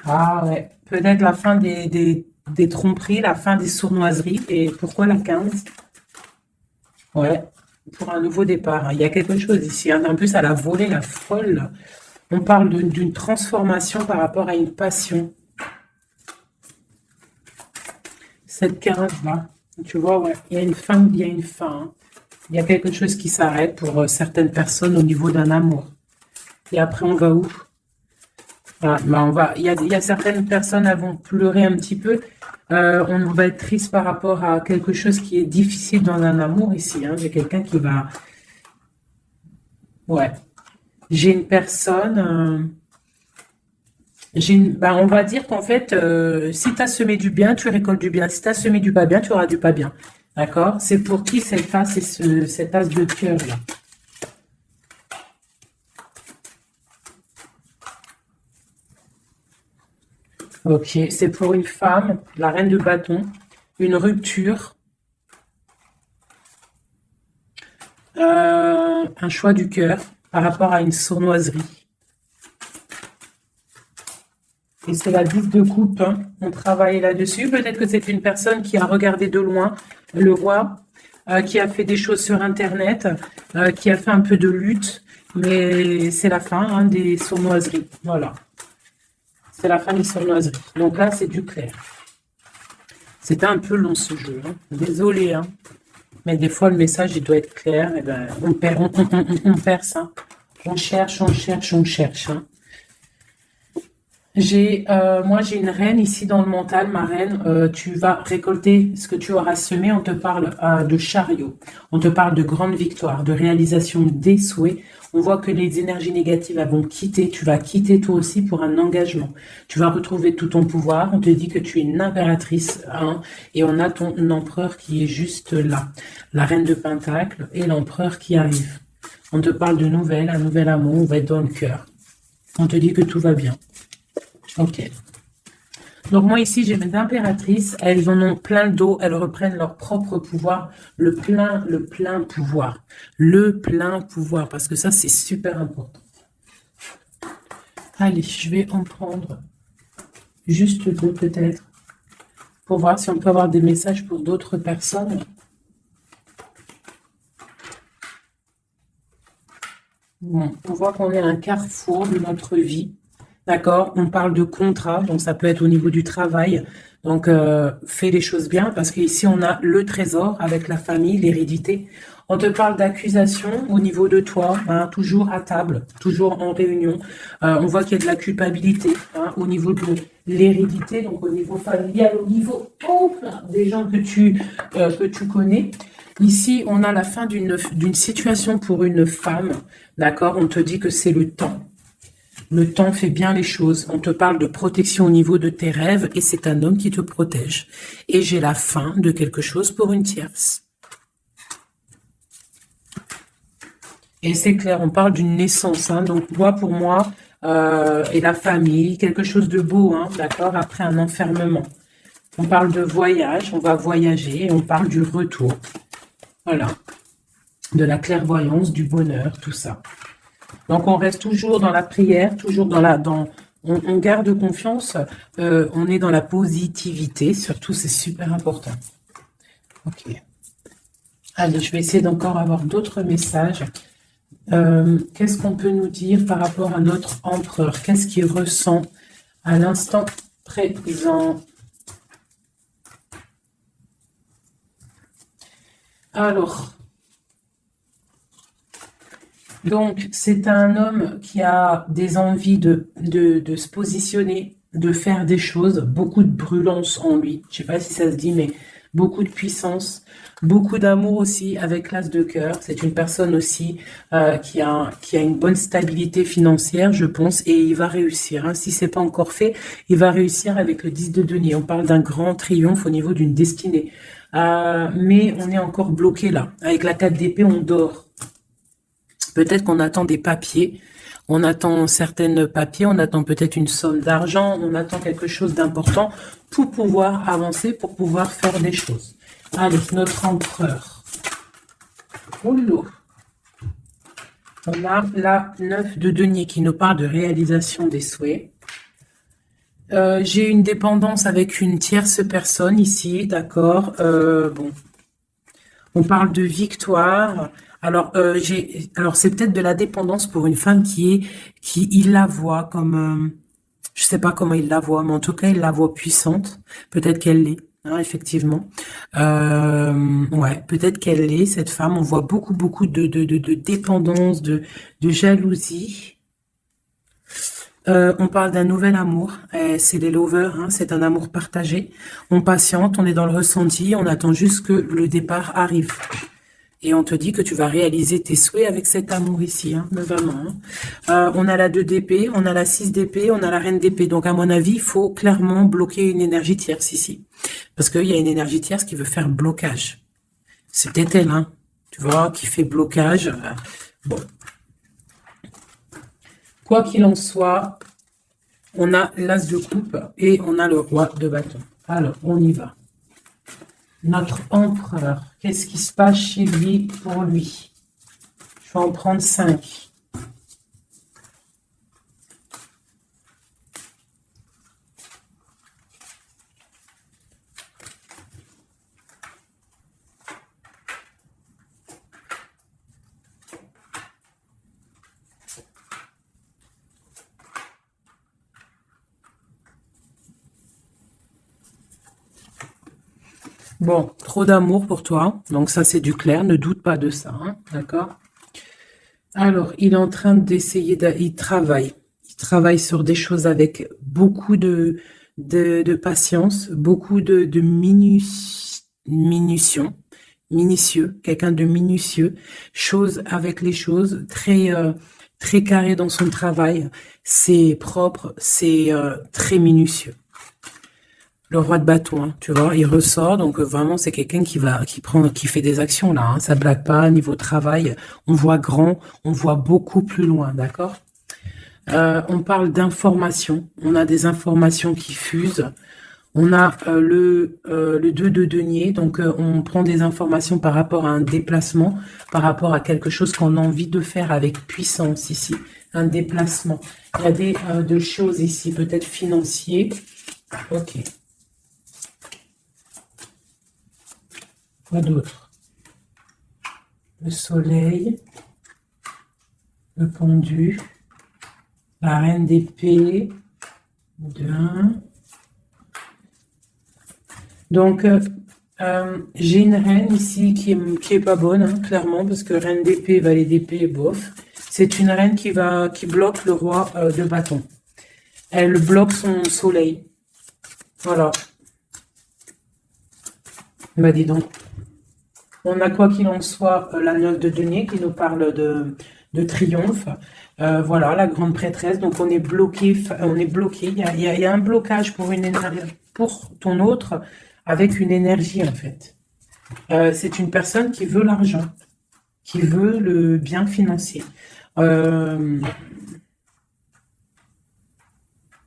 Ah ouais, peut-être la fin des tromperies, la fin des sournoiseries. Et pourquoi la 15? Ouais, pour un nouveau départ. Il y a quelque chose ici. Hein. En plus, elle a volé la folle. On parle d'une transformation par rapport à une passion. Cette 15 là, tu vois, ouais, il y a une fin, il y a une fin. Hein. Il y a quelque chose qui s'arrête pour certaines personnes au niveau d'un amour. Et après, on va où? Ah, bah il y a certaines personnes, elles vont pleurer un petit peu. On va être triste par rapport à quelque chose qui est difficile dans un amour ici. Hein. J'ai quelqu'un qui va... Ouais. J'ai une personne... on va dire qu'en fait, si tu as semé du bien, tu récoltes du bien. Si tu as semé du pas bien, tu auras du pas bien. D'accord? C'est pour qui cette face et cet as de cœur là? Ok, c'est pour une femme, la reine de bâton, une rupture, un choix du cœur par rapport à une sournoiserie. Et c'est la 10 de coupe, hein. On travaille là-dessus. Peut-être que c'est une personne qui a regardé de loin le roi, qui a fait des choses sur Internet, qui a fait un peu de lutte, mais c'est la fin hein, des sournoiseries. Voilà. C'est la fin des sournoiseries. Donc là, c'est du clair. C'était un peu long ce jeu. Hein. Désolé, hein. Mais des fois, le message, il doit être clair. Et ben, on perd ça. On cherche, on cherche, on cherche. Hein. Moi, j'ai une reine ici dans le mental, ma reine. Tu vas récolter ce que tu auras semé. On te parle de chariot. On te parle de grande victoire, de réalisation des souhaits. On voit que les énergies négatives elles vont quitter. Tu vas quitter toi aussi pour un engagement. Tu vas retrouver tout ton pouvoir. On te dit que tu es une impératrice. Hein, et on a ton empereur qui est juste là. La reine de Pentacle et l'empereur qui arrive. On te parle de nouvelles, un nouvel amour. On va être dans le cœur. On te dit que tout va bien. Ok. Donc moi ici, j'ai mes impératrices. Elles en ont plein le dos. Elles reprennent leur propre pouvoir. Le plein pouvoir. Le plein pouvoir. Parce que ça, c'est super important. Allez, je vais en prendre Juste deux peut-être. Pour voir si on peut avoir des messages pour d'autres personnes. Bon, on voit qu'on est à un carrefour de notre vie. D'accord? On parle de contrat, donc ça peut être au niveau du travail. Donc, fais les choses bien, parce qu'ici, on a le trésor avec la famille, l'hérédité. On te parle d'accusation au niveau de toi, hein, toujours à table, toujours en réunion. On voit qu'il y a de la culpabilité hein, au niveau de l'hérédité, donc au niveau familial, au niveau des gens que tu connais. Ici, on a la fin d'une situation pour une femme, d'accord? On te dit que c'est le temps. Le temps fait bien les choses. On te parle de protection au niveau de tes rêves et c'est un homme qui te protège. Et j'ai la fin de quelque chose pour une tierce. Et c'est clair, on parle d'une naissance. Hein, donc, pour moi, et la famille, quelque chose de beau, hein, d'accord, après un enfermement. On parle de voyage, on va voyager, et on parle du retour. Voilà. De la clairvoyance, du bonheur, tout ça. Donc, on reste toujours dans la prière, toujours on garde confiance, on est dans la positivité, surtout, c'est super important. Ok. Allez, je vais essayer d'encore avoir d'autres messages. Qu'est-ce qu'on peut nous dire par rapport à notre empereur? Qu'est-ce qu'il ressent à l'instant présent? Alors... Donc, c'est un homme qui a des envies de se positionner, de faire des choses, beaucoup de brûlance en lui. Je ne sais pas si ça se dit, mais beaucoup de puissance, beaucoup d'amour aussi avec l'as de cœur. C'est une personne aussi qui a une bonne stabilité financière, je pense, et il va réussir. Hein. Si ce n'est pas encore fait, il va réussir avec le 10 de denier. On parle d'un grand triomphe au niveau d'une destinée. Mais on est encore bloqué là. Avec la 4 d'épée, on dort. Peut-être qu'on attend des papiers, on attend certains papiers, on attend peut-être une somme d'argent, on attend quelque chose d'important pour pouvoir avancer, pour pouvoir faire des choses. Allez, notre empereur. Oulou. On a la 9 de denier qui nous parle de réalisation des souhaits. J'ai une dépendance avec une tierce personne ici, d'accord. Bon, on parle de victoire. Alors, c'est peut-être de la dépendance pour une femme il la voit comme, je sais pas comment il la voit, mais en tout cas, il la voit puissante. Peut-être qu'elle l'est, hein, effectivement. Ouais, peut-être qu'elle l'est, cette femme. On voit beaucoup de dépendance, de jalousie. On parle d'un nouvel amour. C'est les lovers, hein, c'est un amour partagé. On patiente, on est dans le ressenti, on attend juste que le départ arrive. Et on te dit que tu vas réaliser tes souhaits avec cet amour ici, hein, vraiment. Hein. On a la 2 d'épée, on a la 6 d'épée, on a la reine d'épée. Donc, à mon avis, il faut clairement bloquer une énergie tierce ici. Parce qu'il y a une énergie tierce qui veut faire blocage. C'est peut-être elle, hein, tu vois, qui fait blocage. Bon. Quoi qu'il en soit, on a l'as de coupe et on a le roi de bâton. Alors, on y va. Notre empereur, qu'est-ce qui se passe chez lui pour lui? Je vais en prendre 5. Bon, trop d'amour pour toi. Donc ça, c'est du clair. Ne doute pas de ça. Hein, d'accord? Alors, il est en train d'essayer... Il travaille. Il travaille sur des choses avec beaucoup de patience, beaucoup de minutieux, quelqu'un de minutieux. Chose avec les choses, très carré dans son travail. C'est propre, c'est très minutieux. Le roi de bâton, hein, tu vois, il ressort, donc vraiment c'est quelqu'un qui fait des actions là, hein, ça blague pas, niveau travail, on voit grand, on voit beaucoup plus loin, d'accord. On parle d'informations, on a des informations qui fusent, on a le 2 de denier, donc on prend des informations par rapport à un déplacement, par rapport à quelque chose qu'on a envie de faire avec puissance ici, un déplacement. Il y a des choses ici, peut-être financiers. Ok. Quoi d'autre? Le soleil, le pendu, la reine d'épée, 2. Donc, j'ai une reine ici qui est pas bonne, hein, clairement, parce que reine d'épée, valet d'épée, bof. C'est une reine qui bloque le roi de bâton. Elle bloque son soleil. Voilà. Bah dis donc. On a quoi qu'il en soit la 9 de denier qui nous parle de triomphe. Voilà, la grande prêtresse. Donc on est bloqué. Il y a un blocage pour ton autre avec une énergie en fait. C'est une personne qui veut l'argent, qui veut le bien financier.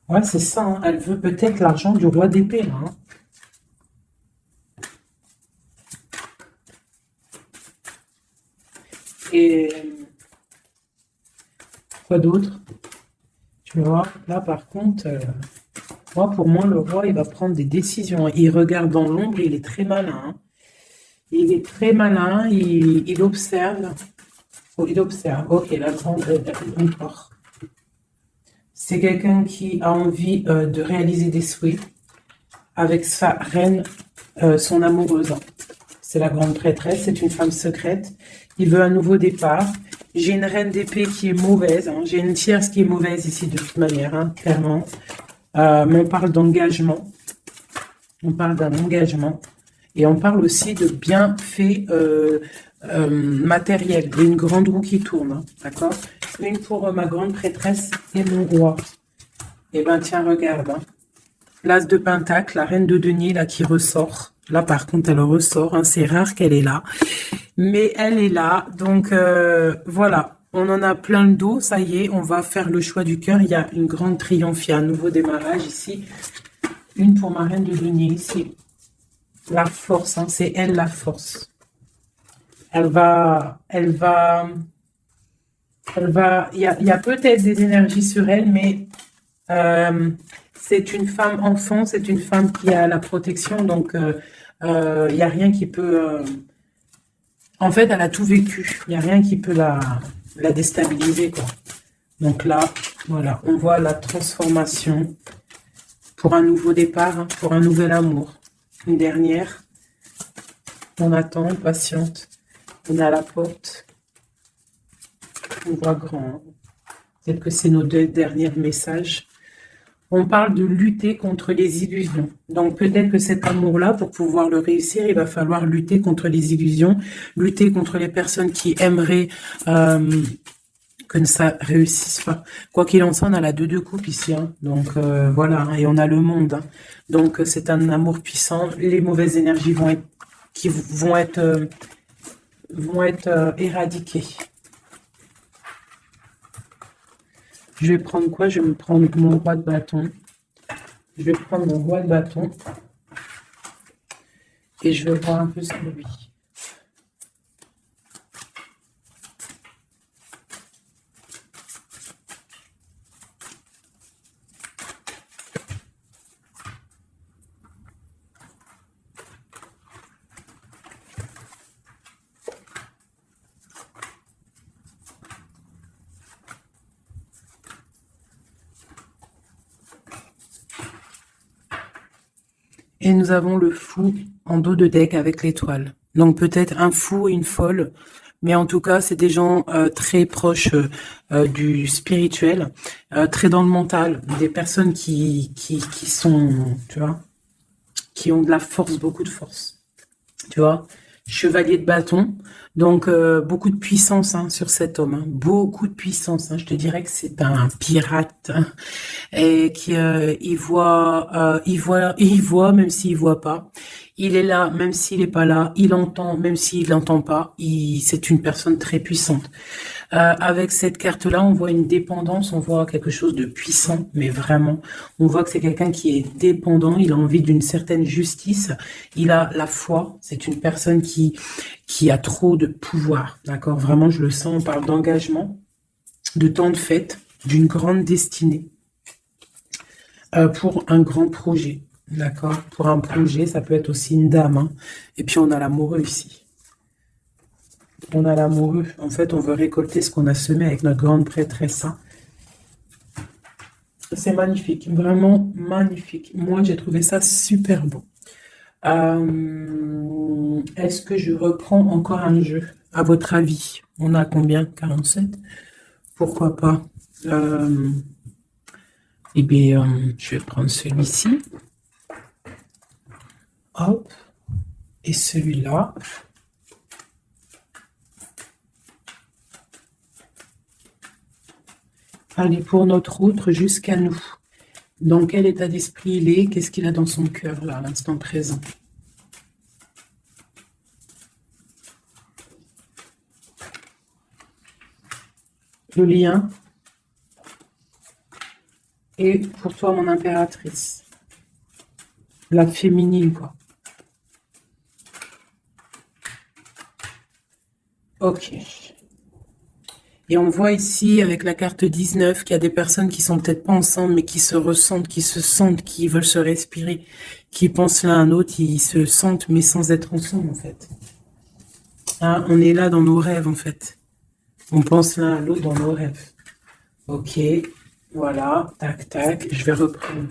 Ouais, c'est ça. Hein. Elle veut peut-être l'argent du roi d'épée. Hein. Et quoi d'autre? Tu vois, là par contre, pour moi, le roi, il va prendre des décisions. Il regarde dans l'ombre, il est très malin. Hein. Il est très malin, il observe. Oh, il observe. Ok, la grande encore. C'est quelqu'un qui a envie de réaliser des souhaits avec sa reine, son amoureuse. C'est la grande prêtresse, c'est une femme secrète. Il veut un nouveau départ. J'ai une reine d'épée qui est mauvaise. Hein. J'ai une tierce qui est mauvaise ici de toute manière, hein, clairement. Mais on parle d'engagement. On parle d'un engagement. Et on parle aussi de bienfaits matériels. Une grande roue qui tourne. Hein, d'accord? Une pour ma grande prêtresse et mon roi. Eh bien, tiens, regarde. Hein. L'as de pentacle, la reine de denier, là, qui ressort. Là, par contre, elle ressort. Hein, c'est rare qu'elle est là. Mais elle est là. Donc, voilà. On en a plein le dos. Ça y est, on va faire le choix du cœur. Il y a une grande triomphe. Il y a un nouveau démarrage ici. Une pour ma reine de denier ici. La force, hein, c'est elle la force. Il y a peut-être des énergies sur elle, mais c'est une femme enfant, c'est une femme qui a la protection, donc il n'y a rien qui peut... en fait, elle a tout vécu, il n'y a rien qui peut la déstabiliser, quoi. Donc là, voilà, on voit la transformation pour un nouveau départ, hein, pour un nouvel amour. Une dernière, on attend, patiente, on est à la porte, on voit grand, hein. Peut-être que c'est nos 2 derniers messages. On parle de lutter contre les illusions. Donc peut-être que cet amour-là, pour pouvoir le réussir, il va falloir lutter contre les illusions, lutter contre les personnes qui aimeraient que ça réussisse pas. Quoi qu'il en soit, on a la 2 de coupe ici. Hein. Donc voilà, hein, et on a le monde. Hein. Donc c'est un amour puissant. Les mauvaises énergies vont être éradiquées. Je vais prendre quoi? Je vais me prendre mon roi de bâton. Je vais prendre mon roi de bâton. Et je vais voir un peu sur lui. Et nous avons le fou en dos de deck avec l'étoile. Donc peut-être un fou et une folle, mais en tout cas, c'est des gens très proches du spirituel, très dans le mental, des personnes qui sont, tu vois, qui ont de la force, beaucoup de force, tu vois. Chevalier de bâton, donc beaucoup de puissance hein, sur cet homme, hein, beaucoup de puissance. Hein, je te dirais que c'est un pirate hein, et qui il voit, même s'il voit pas. Il est là, même s'il est pas là. Il entend, même s'il n'entend pas. C'est une personne très puissante. Avec cette carte-là, on voit une dépendance, on voit quelque chose de puissant, mais vraiment, on voit que c'est quelqu'un qui est dépendant, il a envie d'une certaine justice, il a la foi, c'est une personne qui a trop de pouvoir, d'accord? Vraiment, je le sens, on parle d'engagement, de temps de fête, d'une grande destinée. pour un grand projet. D'accord? Pour un projet, ça peut être aussi une dame, hein. Et puis, on a l'amoureux ici. On a l'amoureux. En fait, on veut récolter ce qu'on a semé avec notre grande prêtresse, hein. C'est magnifique, vraiment magnifique. Moi, j'ai trouvé ça super beau. Est-ce que je reprends encore un jeu? À votre avis, on a combien? 47? Pourquoi pas? Eh bien, je vais prendre celui-ci. Hop. Et celui-là. Allez, pour notre autre, jusqu'à nous. Dans quel état d'esprit il est? Qu'est-ce qu'il a dans son cœur, là, à l'instant présent? Le lien. Et pour toi, mon impératrice. La féminine, quoi. Ok. Et on voit ici, avec la carte 19, qu'il y a des personnes qui sont peut-être pas ensemble, mais qui se ressentent, qui se sentent, qui veulent se respirer, qui pensent l'un à l'autre, ils se sentent, mais sans être ensemble, en fait. Hein, on est là dans nos rêves, en fait. On pense l'un à l'autre dans nos rêves. Ok. Voilà. Tac, tac. Je vais reprendre.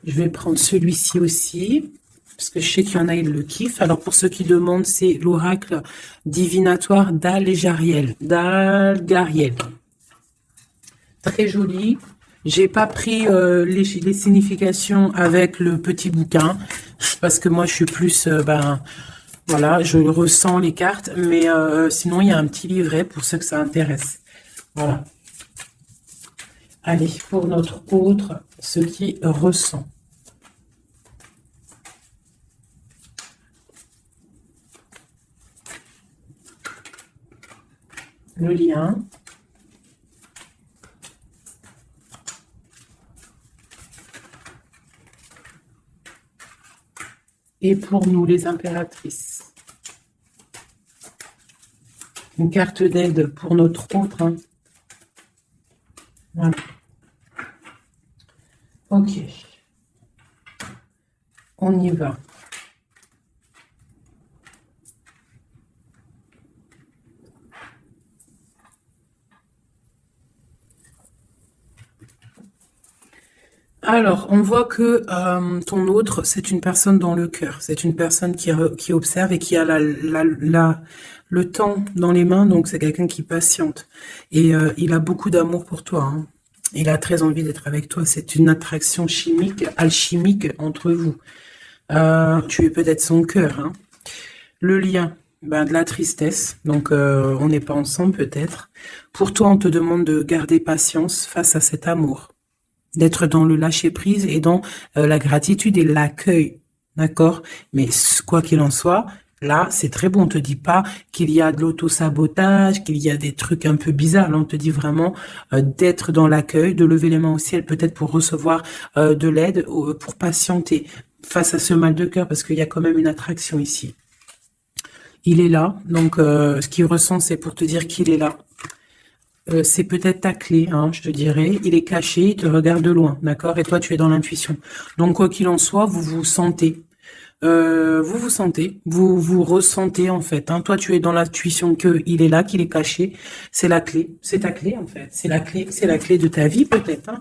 Je vais prendre celui-ci aussi. Parce que je sais qu'il y en a, ils le kiffent. Alors, pour ceux qui demandent, c'est l'oracle divinatoire d'Al-Gariel. d'Al-Gariel. Très joli. J'ai pas pris les significations avec le petit bouquin. Parce que moi, je suis plus... voilà, je ressens les cartes. Mais sinon, il y a un petit livret pour ceux que ça intéresse. Voilà. Allez, pour notre autre, ce qui ressent. Le lien. Et pour nous, les impératrices. Une carte d'aide pour notre autre. Hein. Voilà. Ok. On y va. Alors, on voit que ton autre, c'est une personne dans le cœur. C'est une personne qui observe et qui a le temps dans les mains. Donc, c'est quelqu'un qui patiente. Et il a beaucoup d'amour pour toi. Hein. Il a très envie d'être avec toi. C'est une attraction chimique, alchimique entre vous. Tu es peut-être son cœur. Hein. Le lien, de la tristesse. Donc, on n'est pas ensemble peut-être. Pour toi, on te demande de garder patience face à cet amour. D'être dans le lâcher-prise et dans la gratitude et l'accueil. D'accord? Mais quoi qu'il en soit, là, c'est très bon. On te dit pas qu'il y a de l'auto-sabotage, qu'il y a des trucs un peu bizarres. Là, on te dit vraiment d'être dans l'accueil, de lever les mains au ciel peut-être pour recevoir de l'aide, pour patienter face à ce mal de cœur, parce qu'il y a quand même une attraction ici. Il est là, donc ce qu'il ressent, c'est pour te dire qu'il est là. C'est peut-être ta clé, hein, je te dirais. Il est caché, il te regarde de loin, d'accord? Et toi, tu es dans l'intuition. Donc, quoi qu'il en soit, vous vous sentez. Vous ressentez, en fait. Hein. Toi, tu es dans l'intuition qu'il est là, qu'il est caché. C'est la clé. C'est ta clé, en fait. C'est la clé de ta vie, peut-être. Hein.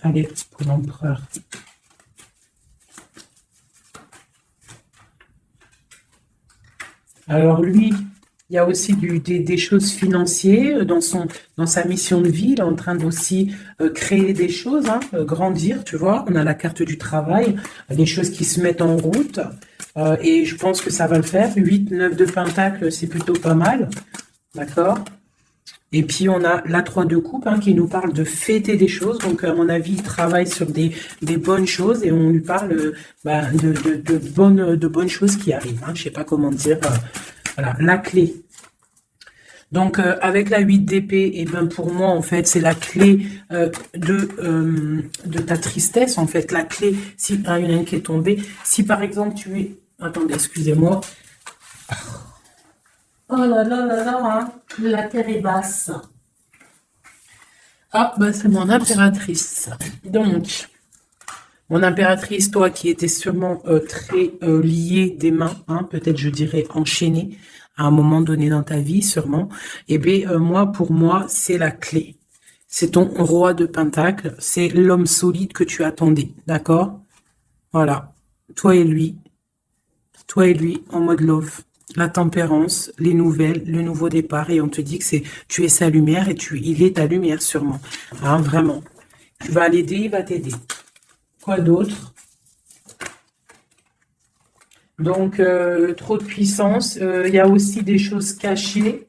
Allez, pour l'empereur. Alors, lui... Il y a aussi des choses financières dans sa mission de vie. Il est en train d'aussi créer des choses, hein, grandir, tu vois. On a la carte du travail, des choses qui se mettent en route. Et je pense que ça va le faire. 8, 9 de Pentacle, c'est plutôt pas mal. D'accord? Et puis, on a la 3 de coupe qui nous parle de fêter des choses. Donc, à mon avis, il travaille sur des bonnes choses et on lui parle de bonnes choses qui arrivent. Hein. Je sais pas comment dire... Voilà, la clé. Donc, avec la 8 d'épée, et ben pour moi, en fait, c'est la clé de ta tristesse, en fait. La clé, si il y en a une qui est tombée, si par exemple tu es... Attendez, excusez-moi. Oh là là là là, hein, la terre est basse. Ah, bah c'est mon impératrice. Donc, mon impératrice, toi qui étais sûrement très liée des mains, hein, peut-être je dirais enchaînée à un moment donné dans ta vie, sûrement. Eh bien, moi, pour moi, c'est la clé. C'est ton roi de pentacle, c'est l'homme solide que tu attendais, d'accord? Voilà, toi et lui en mode love. La tempérance, les nouvelles, le nouveau départ, et on te dit que tu es sa lumière et il est ta lumière sûrement. Hein, vraiment. Tu vas l'aider, il va t'aider. Quoi d'autre? Donc, trop de puissance. Il y a aussi des choses cachées.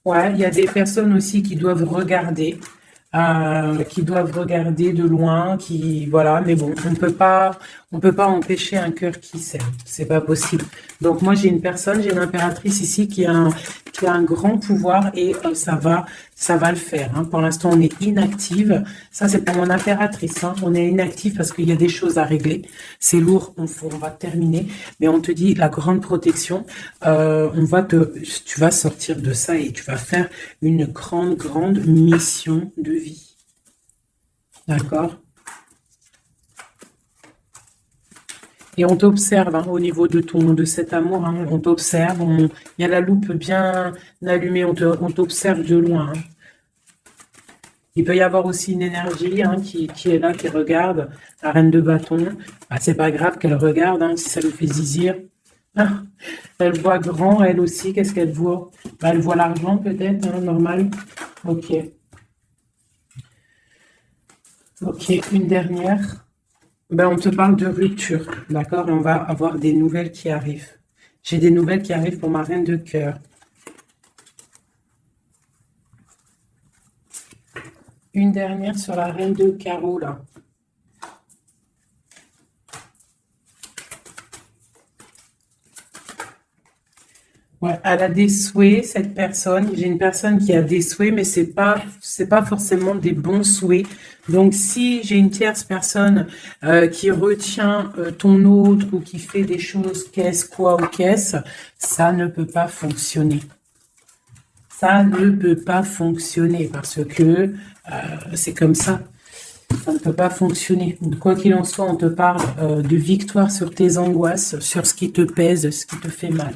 Ouais, il y a des personnes aussi qui doivent regarder de loin, voilà. Mais bon, on peut pas empêcher un cœur qui s'aime. C'est pas possible. Donc moi, j'ai une impératrice ici qui a un grand pouvoir et ça va le faire. Hein. Pour l'instant, on est inactive. Ça, c'est pour mon impératrice. Hein. On est inactive parce qu'il y a des choses à régler. C'est lourd. On va terminer. Mais on te dit la grande protection. Tu vas sortir de ça et tu vas faire une grande mission de vie. D'accord? Et on t'observe hein, au niveau de cet amour, hein, on t'observe, il y a la loupe bien allumée, on t'observe de loin. Hein. Il peut y avoir aussi une énergie hein, qui est là, qui regarde, la reine de bâton. Bah, c'est pas grave qu'elle regarde, hein, si ça lui fait zizir. Ah, elle voit grand, elle aussi, qu'est-ce qu'elle voit? Bah, elle voit l'argent peut-être, hein, normal. Ok. Ok, une dernière. Ben, on te parle de rupture, d'accord? Et on va avoir des nouvelles qui arrivent. J'ai des nouvelles qui arrivent pour ma reine de cœur. Une dernière sur la reine de carreau, là. Ouais, elle a des souhaits, cette personne. J'ai une personne qui a des souhaits, mais c'est pas forcément des bons souhaits. Donc, si j'ai une tierce personne qui retient ton autre ou qui fait des choses qu'est-ce, quoi ou qu'est-ce, ça ne peut pas fonctionner. Ça ne peut pas fonctionner parce que c'est comme ça. Ça ne peut pas fonctionner. Quoi qu'il en soit, on te parle de victoire sur tes angoisses, sur ce qui te pèse, ce qui te fait mal.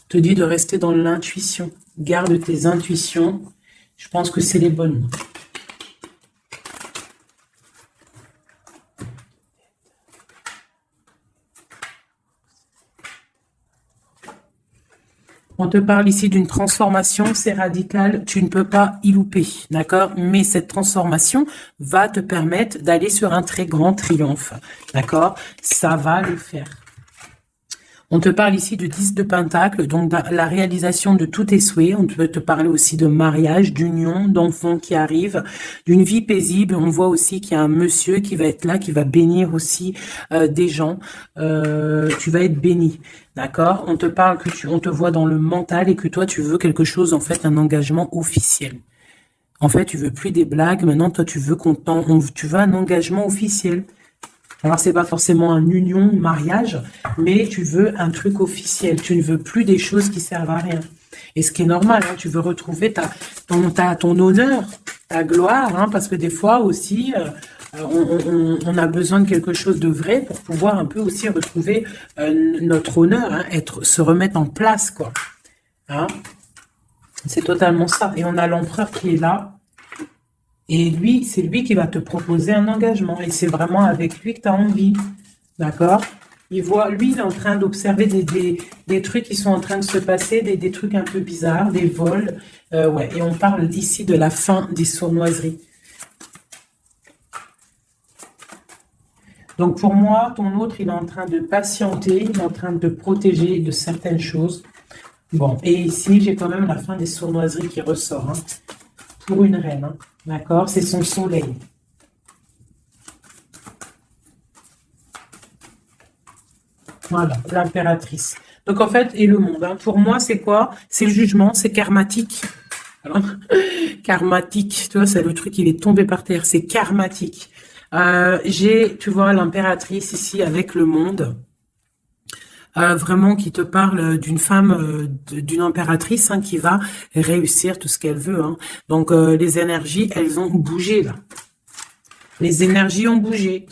Te dit de rester dans l'intuition. Garde tes intuitions. Je pense que c'est les bonnes. On te parle ici d'une transformation, c'est radical, tu ne peux pas y louper, d'accord? Mais cette transformation va te permettre d'aller sur un très grand triomphe, d'accord? Ça va le faire. On te parle ici de 10 de Pentacle, donc la réalisation de tous tes souhaits. On peut te parler aussi de mariage, d'union, d'enfants qui arrivent, d'une vie paisible. On voit aussi qu'il y a un monsieur qui va être là, qui va bénir aussi des gens. Tu vas être béni, d'accord? On te parle on te voit dans le mental et que toi, tu veux quelque chose, en fait, un engagement officiel. En fait, tu veux plus des blagues. Maintenant, toi, tu veux tu veux un engagement officiel. Alors, c'est pas forcément un union, mariage, mais tu veux un truc officiel. Tu ne veux plus des choses qui servent à rien. Et ce qui est normal, hein, tu veux retrouver ton honneur, ta gloire, hein, parce que des fois aussi, on a besoin de quelque chose de vrai pour pouvoir un peu aussi retrouver notre honneur, hein, se remettre en place, quoi. Hein? C'est totalement ça. Et on a l'empereur qui est là. Et lui, c'est lui qui va te proposer un engagement. Et c'est vraiment avec lui que tu as envie. D'accord? Lui, il est en train d'observer des trucs qui sont en train de se passer, des trucs un peu bizarres, des vols. Ouais. Et on parle ici de la fin des sournoiseries. Donc pour moi, ton autre, il est en train de patienter, il est en train de te protéger de certaines choses. Bon, et ici, j'ai quand même la fin des sournoiseries qui ressort. Hein, pour une reine. Hein. D'accord? C'est son soleil. Voilà, l'impératrice. Donc, en fait, et le monde. Hein. Pour moi, c'est quoi? C'est le jugement, c'est karmatique. Alors, karmatique, tu vois, c'est le truc, il est tombé par terre. C'est karmatique. Tu vois, l'impératrice ici avec le monde. vraiment qui te parle d'une femme, d'une impératrice, hein, qui va réussir tout ce qu'elle veut, hein. Donc les énergies, elles ont bougé là. Les énergies ont bougé.